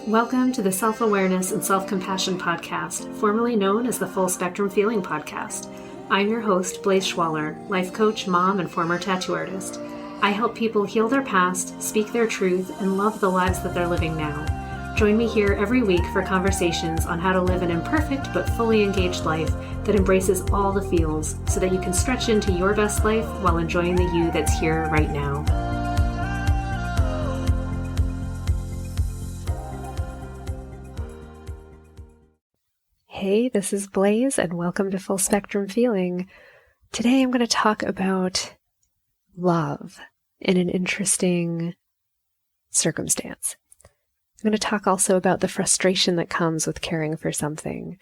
Welcome to the Self-Awareness and Self-Compassion Podcast, formerly known as the Full Spectrum Feeling Podcast. I'm your host, Blaise Schwaller, life coach, mom, and former tattoo artist. I help people heal their past, speak their truth, and love the lives that they're living now. Join me here every week for conversations on how to live an imperfect but fully engaged life that embraces all the feels so that you can stretch into your best life while enjoying the you that's here right now. Hey, this is Blaise, and welcome to Full Spectrum Feeling. Today I'm going to talk about love in an interesting circumstance. I'm going to talk also about the frustration that comes with caring for something,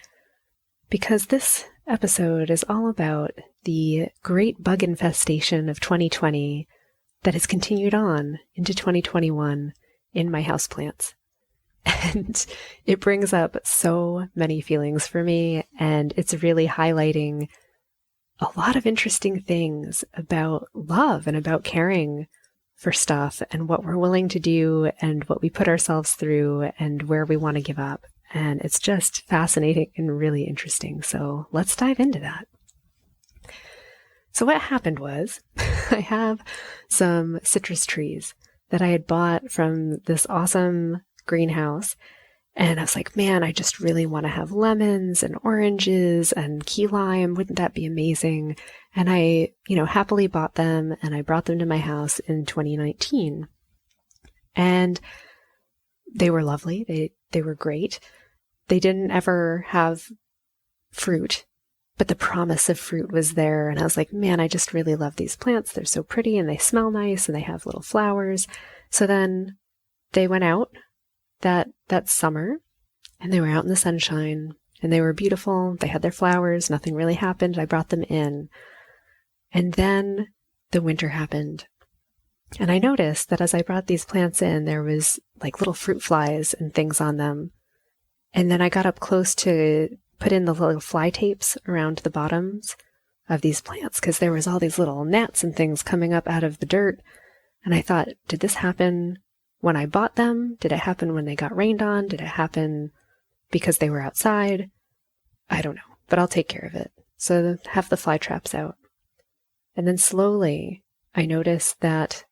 because this episode is all about the great bug infestation of 2020 that has continued on into 2021 in my houseplants. And it brings up so many feelings for me, and it's really highlighting a lot of interesting things about love and about caring for stuff and what we're willing to do and what we put ourselves through and where we want to give up. And it's just fascinating and really interesting. So let's dive into that. So what happened was I have some citrus trees that I had bought from this awesome greenhouse. And I was like, man, I just really want to have lemons and oranges and key lime. Wouldn't that be amazing? And I, happily bought them and I brought them to my house in 2019. And they were lovely. They were great. They didn't ever have fruit, but the promise of fruit was there. And I was like, man, I just really love these plants. They're so pretty and they smell nice and they have little flowers. So then they went out that summer, and they were out in the sunshine, and they were beautiful. They had their flowers. Nothing really happened. I brought them in. And then the winter happened. And I noticed that as I brought these plants in, there was like little fruit flies and things on them. And then I got up close to put in the little fly tapes around the bottoms of these plants, because there was all these little gnats and things coming up out of the dirt. And I thought, did this happen when I bought them? Did it happen when they got rained on? Did it happen because they were outside? I don't know, but I'll take care of it. So have the fly traps out. And then slowly I noticed that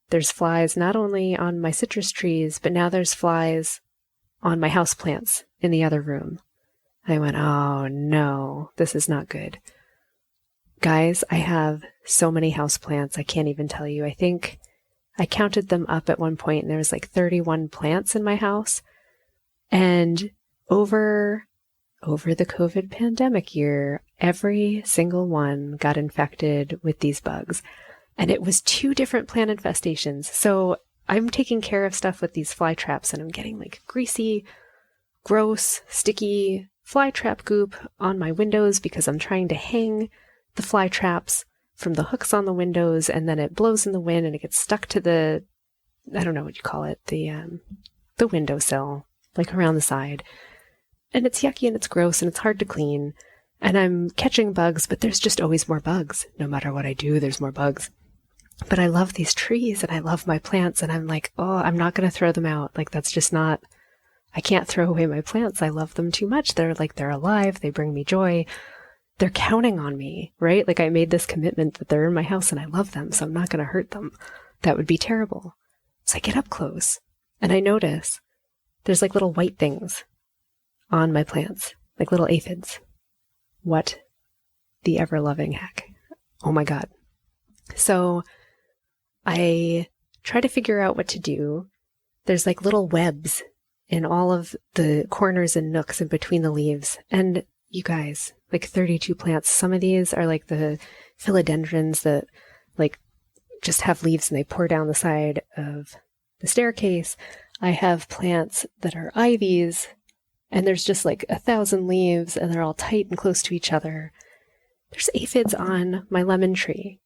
there's flies not only on my citrus trees, but now there's flies on my houseplants in the other room. I went, oh no, this is not good. Guys, I have so many houseplants, I can't even tell you. I think I counted them up at one point and there was like 31 plants in my house. And over the COVID pandemic year, every single one got infected with these bugs. And it was 2 different plant infestations. So I'm taking care of stuff with these fly traps and I'm getting like greasy, gross, sticky fly trap goop on my windows because I'm trying to hang the fly traps from the hooks on the windows, and then it blows in the wind and it gets stuck to the, I don't know what you call it, the windowsill, like around the side. And it's yucky and it's gross and it's hard to clean. And I'm catching bugs, but there's just always more bugs. No matter what I do, there's more bugs. But I love these trees and I love my plants, and I'm like, oh, I'm not going to throw them out. Like, that's just not, I can't throw away my plants. I love them too much. They're alive. They bring me joy. They're counting on me, right? Like, I made this commitment that they're in my house and I love them, so I'm not going to hurt them. That would be terrible. So I get up close and I notice there's like little white things on my plants, like little aphids. What the ever-loving heck? Oh my God. So I try to figure out what to do. There's like little webs in all of the corners and nooks in between the leaves. And you guys, like 32 plants. Some of these are like the philodendrons that like just have leaves and they pour down the side of the staircase. I have plants that are ivies and there's just like 1,000 leaves and they're all tight and close to each other. There's aphids on my lemon tree.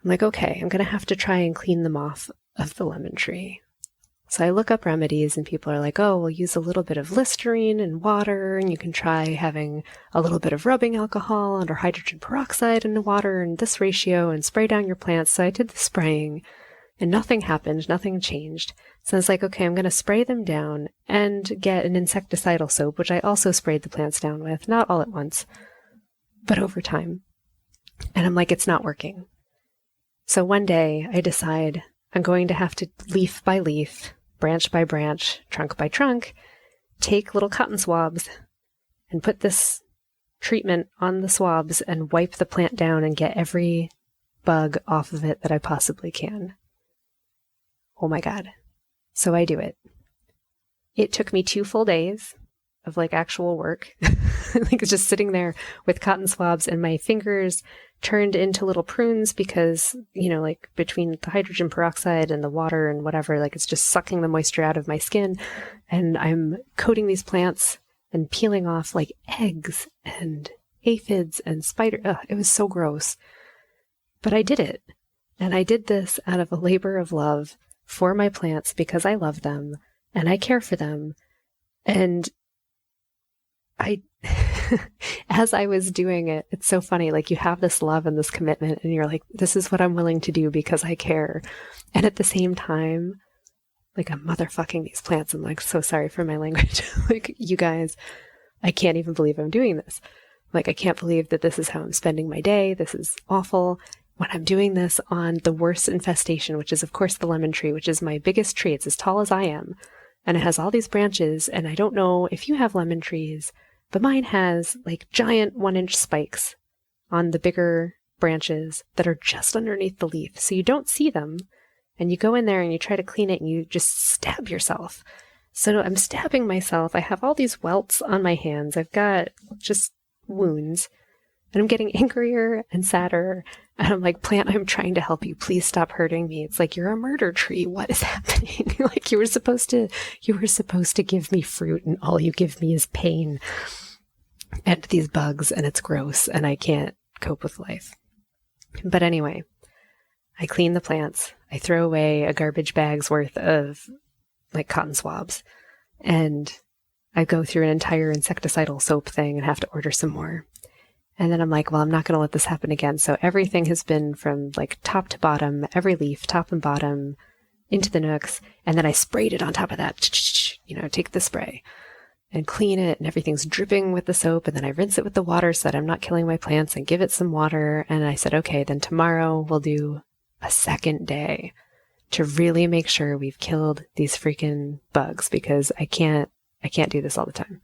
I'm like, okay, I'm going to have to try and clean them off of the lemon tree. So I look up remedies and people are like, oh, we'll use a little bit of Listerine and water, and you can try having a little bit of rubbing alcohol under hydrogen peroxide in the water and this ratio and spray down your plants. So I did the spraying And nothing happened, nothing changed. So I was like, okay, I'm going to spray them down and get an insecticidal soap, which I also sprayed the plants down with, not all at once, but over time. And I'm like, it's not working. So one day I decide I'm going to have to leaf by leaf, branch by branch, trunk by trunk, take little cotton swabs and put this treatment on the swabs and wipe the plant down and get every bug off of it that I possibly can. Oh my God. So I do it. It took me 2 full days of like actual work. Like it's just sitting there with cotton swabs and my fingers turned into little prunes because, you know, like between the hydrogen peroxide and the water and whatever, like it's just sucking the moisture out of my skin. And I'm coating these plants and peeling off like eggs and aphids and spider. Ugh, it was so gross. But I did it. And I did this out of a labor of love for my plants because I love them and I care for them. And as I was doing it, it's so funny. Like you have this love and this commitment and you're like, this is what I'm willing to do because I care. And at the same time, like I'm motherfucking these plants. I'm like, so sorry for my language. Like you guys, I can't even believe I'm doing this. Like, I can't believe that this is how I'm spending my day. This is awful. When I'm doing this on the worst infestation, which is of course the lemon tree, which is my biggest tree. It's as tall as I am. And it has all these branches. And I don't know if you have lemon trees, but mine has like giant 1-inch spikes on the bigger branches that are just underneath the leaf. So you don't see them. And you go in there and you try to clean it and you just stab yourself. So I'm stabbing myself. I have all these welts on my hands. I've got just wounds. And I'm getting angrier and sadder. And I'm like, plant, I'm trying to help you. Please stop hurting me. It's like, you're a murder tree. What is happening? Like you were supposed to give me fruit and all you give me is pain and these bugs and it's gross and I can't cope with life. But anyway, I clean the plants. I throw away a garbage bag's worth of like cotton swabs and I go through an entire insecticidal soap thing and have to order some more. And then I'm like, well, I'm not going to let this happen again. So everything has been from like top to bottom, every leaf, top and bottom, into the nooks. And then I sprayed it on top of that, take the spray and clean it. And everything's dripping with the soap. And then I rinse it with the water so that I'm not killing my plants and give it some water. And I said, okay, then tomorrow we'll do a second day to really make sure we've killed these freaking bugs because I can't do this all the time.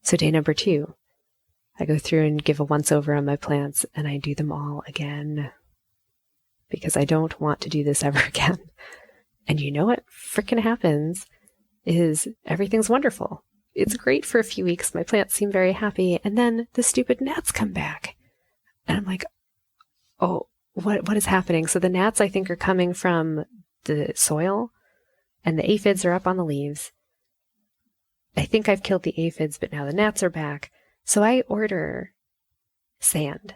So day number 2. I go through and give a once over on my plants and I do them all again because I don't want to do this ever again. And you know what freaking happens is everything's wonderful. It's great for a few weeks. My plants seem very happy. And then the stupid gnats come back. And I'm like, oh, what is happening? So the gnats I think are coming from the soil and the aphids are up on the leaves. I think I've killed the aphids, but now the gnats are back. So I order sand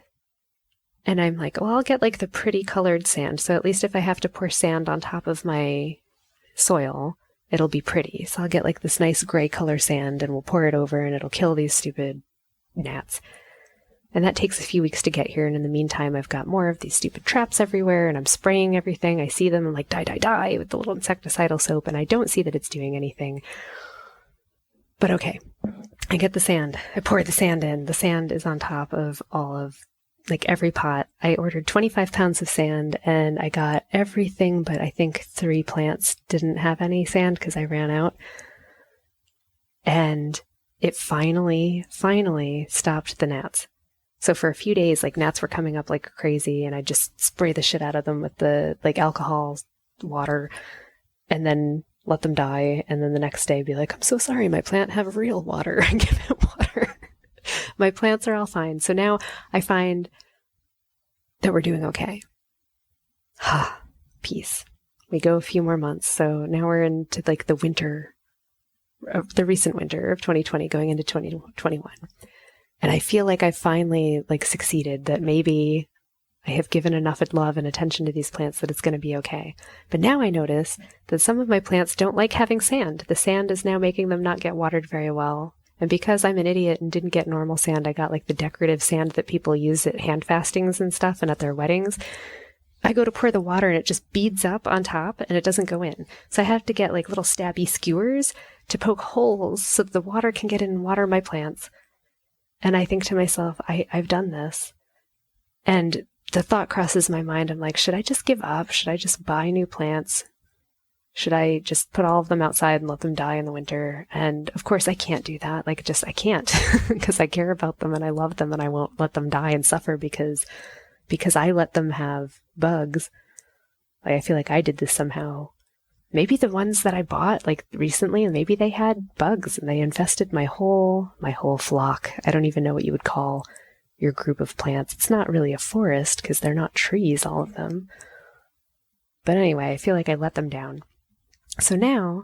and I'm like, well, I'll get like the pretty colored sand. So at least if I have to pour sand on top of my soil, it'll be pretty. So I'll get like this nice gray color sand and we'll pour it over and it'll kill these stupid gnats. And that takes a few weeks to get here. And in the meantime, I've got more of these stupid traps everywhere and I'm spraying everything. I see them. I'm like, die with the little insecticidal soap. And I don't see that it's doing anything. But okay, I get the sand. I pour the sand in. The sand is on top of all of, like every pot. I ordered 25 pounds of sand and I got everything, but I think 3 plants didn't have any sand because I ran out. And it finally stopped the gnats. So for a few days, like gnats were coming up like crazy and I just spray the shit out of them with the like alcohol water and then let them die, and then the next day be like, I'm so sorry, my plant have real water, and give it water. My plants are all fine. So now I find that we're doing okay. Peace. We go a few more months. So now we're into like the winter, the recent winter of 2020 going into 2021. And I feel like I've finally like succeeded, that maybe I have given enough love and attention to these plants that it's going to be okay. But now I notice that some of my plants don't like having sand. The sand is now making them not get watered very well. And because I'm an idiot and didn't get normal sand, I got like the decorative sand that people use at hand fastings and stuff and at their weddings. I go to pour the water and it just beads up on top and it doesn't go in. So I have to get like little stabby skewers to poke holes so that the water can get in and water my plants. And I think to myself, I've done this. And the thought crosses my mind. I'm like, should I just give up? Should I just buy new plants? Should I just put all of them outside and let them die in the winter? And of course I can't do that. Like, just, I can't because I care about them and I love them and I won't let them die and suffer because I let them have bugs. Like, I feel like I did this somehow. Maybe the ones that I bought like recently, maybe they had bugs and they infested my whole flock. I don't even know what you would call your group of plants. It's not really a forest because they're not trees, all of them. But anyway, I feel like I let them down. So now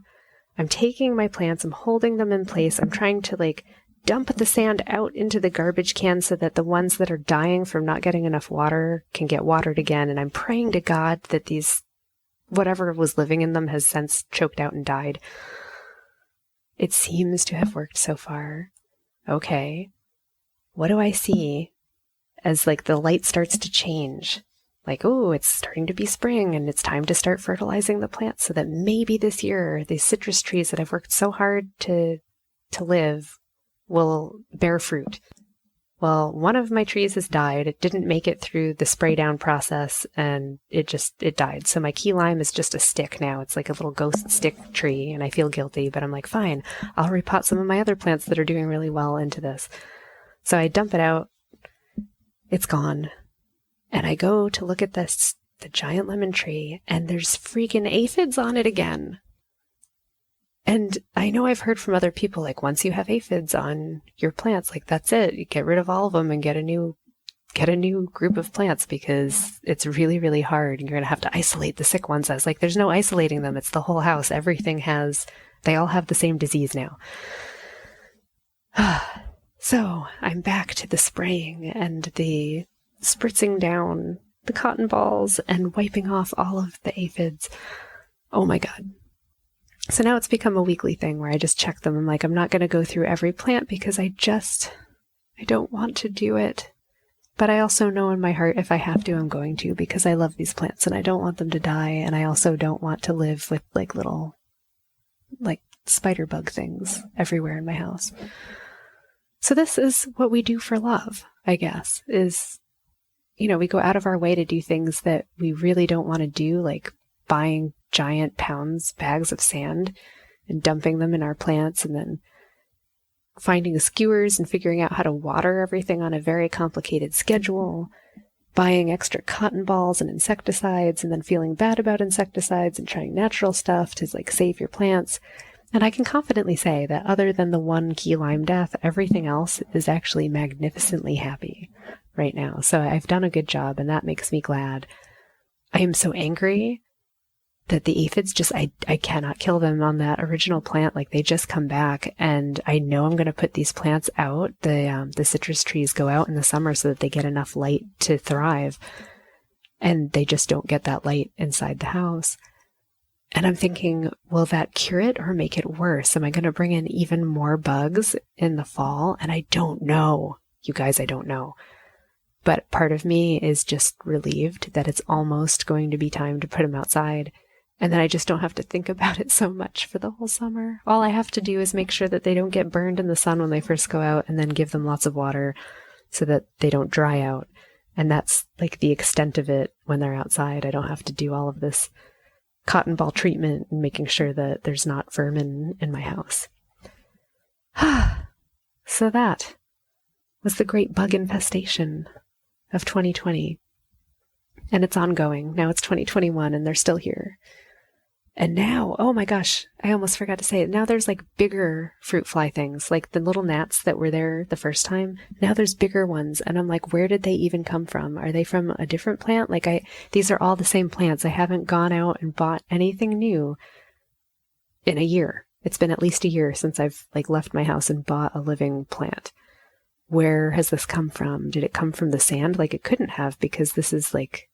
I'm taking my plants, I'm holding them in place. I'm trying to like dump the sand out into the garbage can so that the ones that are dying from not getting enough water can get watered again. And I'm praying to God that these, whatever was living in them has since choked out and died. It seems to have worked so far. Okay. What do I see as like the light starts to change? Like, oh, it's starting to be spring and it's time to start fertilizing the plants so that maybe this year these citrus trees that I've worked so hard to live will bear fruit. Well, one of my trees has died. It didn't make it through the spray down process and it died. So my key lime is just a stick now. It's like a little ghost stick tree and I feel guilty, but I'm like, fine, I'll repot some of my other plants that are doing really well into this. So I dump it out. It's gone. And I go to look at the giant lemon tree and there's freaking aphids on it again. And I know I've heard from other people, like once you have aphids on your plants, like that's it. You get rid of all of them and get a new group of plants because it's really, really hard. And you're going to have to isolate the sick ones. I was like, there's no isolating them. It's the whole house. They all have the same disease now. So I'm back to the spraying and the spritzing down the cotton balls and wiping off all of the aphids. Oh my God. So now it's become a weekly thing where I just check them. I'm like, I'm not going to go through every plant because I don't want to do it. But I also know in my heart, if I have to, I'm going to because I love these plants and I don't want them to die. And I also don't want to live with like little, like spider bug things everywhere in my house. So this is what we do for love, I guess, is, we go out of our way to do things that we really don't want to do, like buying giant bags of sand and dumping them in our plants and then finding the skewers and figuring out how to water everything on a very complicated schedule, buying extra cotton balls and insecticides and then feeling bad about insecticides and trying natural stuff to like save your plants. And I can confidently say that other than the one key lime death, everything else is actually magnificently happy right now. So I've done a good job and that makes me glad. I am so angry that the aphids I cannot kill them on that original plant. Like they just come back and I know I'm going to put these plants out. The citrus trees go out in the summer so that they get enough light to thrive. And they just don't get that light inside the house. And I'm thinking, will that cure it or make it worse? Am I going to bring in even more bugs in the fall? And I don't know. You guys, I don't know. But part of me is just relieved that it's almost going to be time to put them outside. And then I just don't have to think about it so much for the whole summer. All I have to do is make sure that they don't get burned in the sun when they first go out and then give them lots of water so that they don't dry out. And that's like the extent of it when they're outside. I don't have to do all of this cotton ball treatment and making sure that there's not vermin in my house. So that was the great bug infestation of 2020. And it's ongoing. Now it's 2021 and they're still here. And now, oh my gosh, I almost forgot to say it. Now there's like bigger fruit fly things, like the little gnats that were there the first time. Now there's bigger ones. And I'm like, where did they even come from? Are they from a different plant? These are all the same plants. I haven't gone out and bought anything new in a year. It's been at least a year since I've like left my house and bought a living plant. Where has this come from? Did it come from the sand? Like it couldn't have because this is like,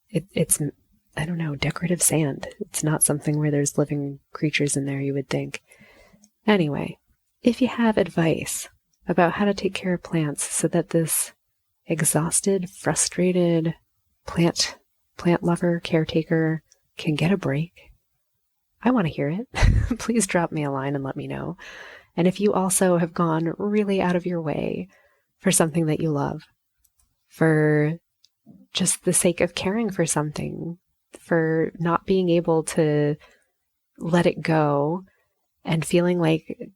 it's I don't know, decorative sand. It's not something where there's living creatures in there, you would think. Anyway, if you have advice about how to take care of plants so that this exhausted, frustrated plant lover, caretaker can get a break, I want to hear it. Please drop me a line and let me know. And if you also have gone really out of your way for something that you love, for just the sake of caring for something, for not being able to let it go and feeling like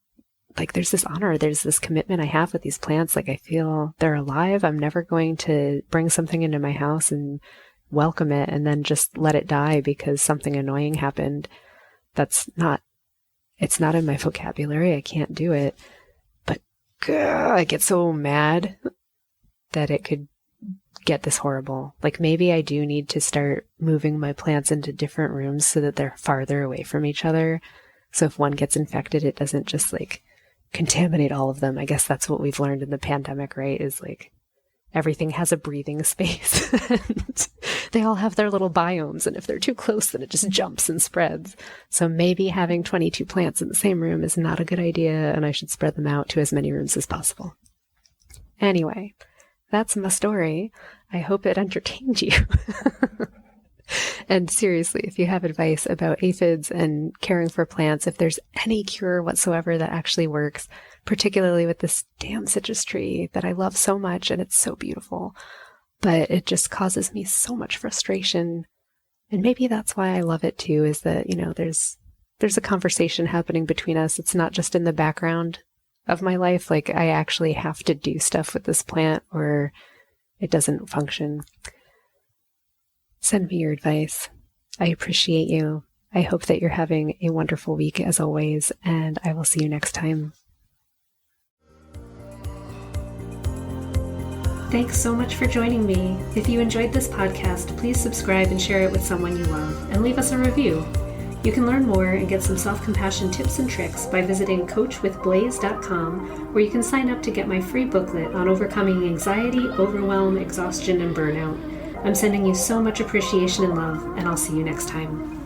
there's this honor, there's this commitment I have with these plants. Like I feel they're alive. I'm never going to bring something into my house and welcome it and then just let it die because something annoying happened. It's not in my vocabulary. I can't do it. But I get so mad that it could get this horrible. Like maybe I do need to start moving my plants into different rooms so that they're farther away from each other. So if one gets infected, it doesn't just like contaminate all of them. I guess that's what we've learned in the pandemic, right? Is like everything has a breathing space and they all have their little biomes. And if they're too close, then it just jumps and spreads. So maybe having 22 plants in the same room is not a good idea. And I should spread them out to as many rooms as possible. Anyway, that's my story. I hope it entertained you. And seriously, if you have advice about aphids and caring for plants, if there's any cure whatsoever that actually works, particularly with this damn citrus tree that I love so much and it's so beautiful, but it just causes me so much frustration. And maybe that's why I love it too, is that, there's a conversation happening between us. It's not just in the background of my life. Like I actually have to do stuff with this plant or it doesn't function. Send me your advice. I appreciate you. I hope that you're having a wonderful week as always, and I will see you next time. Thanks so much for joining me. If you enjoyed this podcast, please subscribe and share it with someone you love, and leave us a review. You can learn more and get some self-compassion tips and tricks by visiting coachwithblaze.com, where you can sign up to get my free booklet on overcoming anxiety, overwhelm, exhaustion, and burnout. I'm sending you so much appreciation and love, and I'll see you next time.